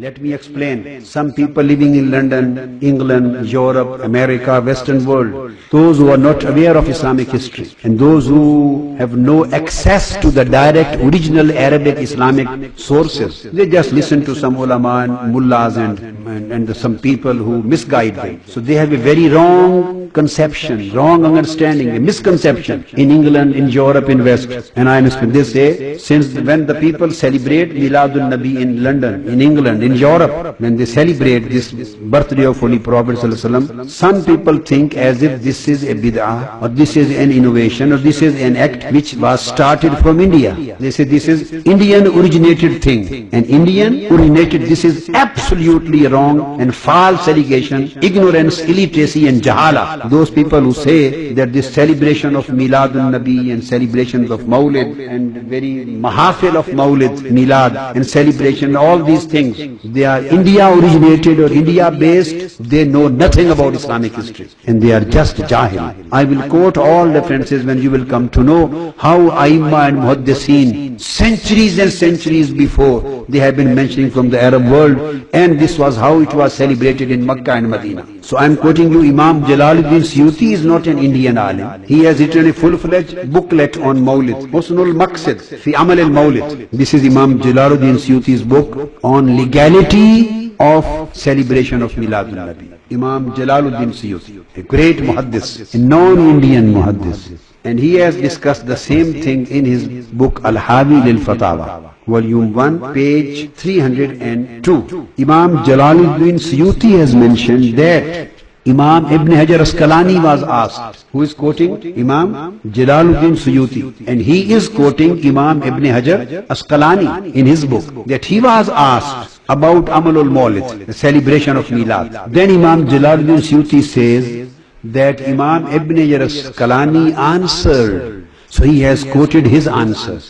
Let me explain. Some people living in London, England, Europe, America, Western world, those who are not aware of Islamic history and those who have no access to the direct original Arabic Islamic sources, they just listen to some ulama and mullahs and some people who misguide them. So they have a very wrong conception, wrong understanding, a misconception in England, in Europe, in West. And I understand they say, since when the people celebrate Miladun Nabi in London, in England, in Europe, when they celebrate this birthday of Holy Prophet ﷺ, some people think as if this is a bid'ah, or this is an innovation, or this is an act which was started from India. They say this is Indian originated thing. And Indian originated, this is absolutely wrong and false allegation, ignorance, illiteracy and jahala. Those people who say that this celebration of Miladun Nabi and celebrations of Mawlid and very mahafil of Mawlid, Milad and celebration, all these things, they are India originated or India based, they know nothing about Islamic history and they are just jahil. I will quote all references when you will come to know how Aimma and Muhaddiseen centuries and centuries before they have been mentioning from the Arab world, and this was how it was celebrated in Makkah and Medina. So I am quoting you, Imam Jalaluddin Suyuti is not an Indian alim. He has written a full-fledged booklet on Mawlid, Husnul Maqsid fi Amal al-Mawlid. This is Imam Jalaluddin Suyuti's book on legality of celebration of Miladun Nabi. Imam Jalaluddin Suyuti, a great muhaddis, a non-Indian muhaddis. And he has discussed the same thing in his book Al-Hawi lil-Fatawa, volume 1, page 302. Imam Jalaluddin Suyuti has mentioned that Imam Ibn Hajar Asqalani was asked, who is quoting Imam Jalaluddin Suyuti, and he is quoting Imam Ibn Hajar Asqalani in his book, that he was asked about Amalul Mawlid, the celebration of Milad. Then Imam Jalaluddin Suyuti says that Imam Ibn Hajar Asqalani answered. So he has quoted his answer.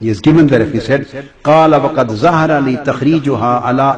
He has given the reference. He said, قال وقد ظهر لي تخريجها على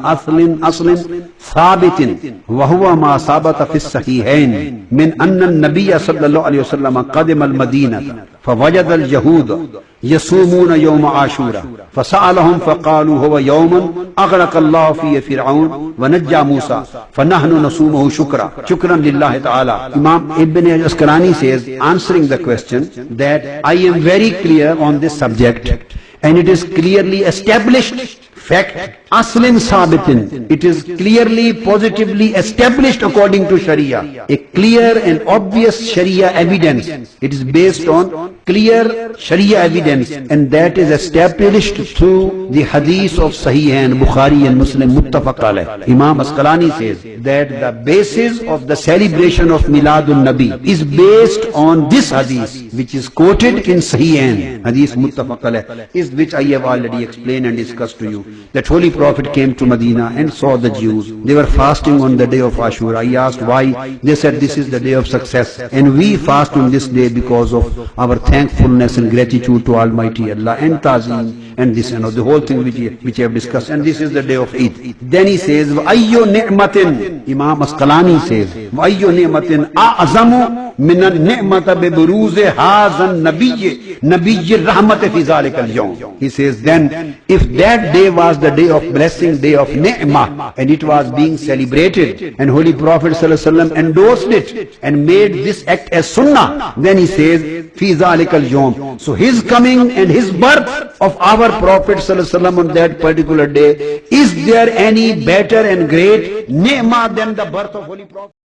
أصل ثابت وهو ما ثابت في الصحيحين من أن النبي صلى الله عليه وسلم قدم المدينة فوجد اليهود يصومون يوم عاشوراء فسألهم فقالوا هو يوم أغرق الله فيه فرعون ونجى موسى فنحن نصومه شكرا لله تعالى. Imam Ibn Asqalani says, answering the question, that I am very clear on this subject and it is clearly established fact, aslin sabitin, it is clearly, positively established according to Sharia, a clear and obvious Sharia evidence. It is based on clear Sharia evidence, and that is established through the hadith of Sahihain, Bukhari and Muslim, muttafaq alayh. Imam Asqalani says that the basis of the celebration of Miladun Nabi is based on this hadith, which is quoted in Sahihain, hadith muttafaq alayh, is which I have already explained and discussed to you. That Holy Prophet came to Medina and saw the Jews. They were fasting on the day of Ashura. He asked why. They said this is the day of success, and we fast on this day because of our thankfulness and gratitude to Almighty Allah and Tazim and this and the whole thing which I have discussed. And this is the day of Eid. Then he says, وَأَيُّ نِعْمَةٍ, Imam Asqalani says, وَأَيُّ نِعْمَةٍ أَعْظَمُ مِنَ النِّعْمَةَ بِبُرُوزِ هَذَا النَّبِيِّ نَبِيِّ الرَّحْمَةِ فِي ذَلِكَ الْيَوْمِ. He says, then if that day was the day of blessing, day of ni'mah, and it was being celebrated, and Holy Prophet ﷺ endorsed it and made this act as sunnah, then he says, fi zalikal yawm. So his coming and his birth of our Prophet ﷺ on that particular day, is there any better and great ni'mah than the birth of Holy Prophet?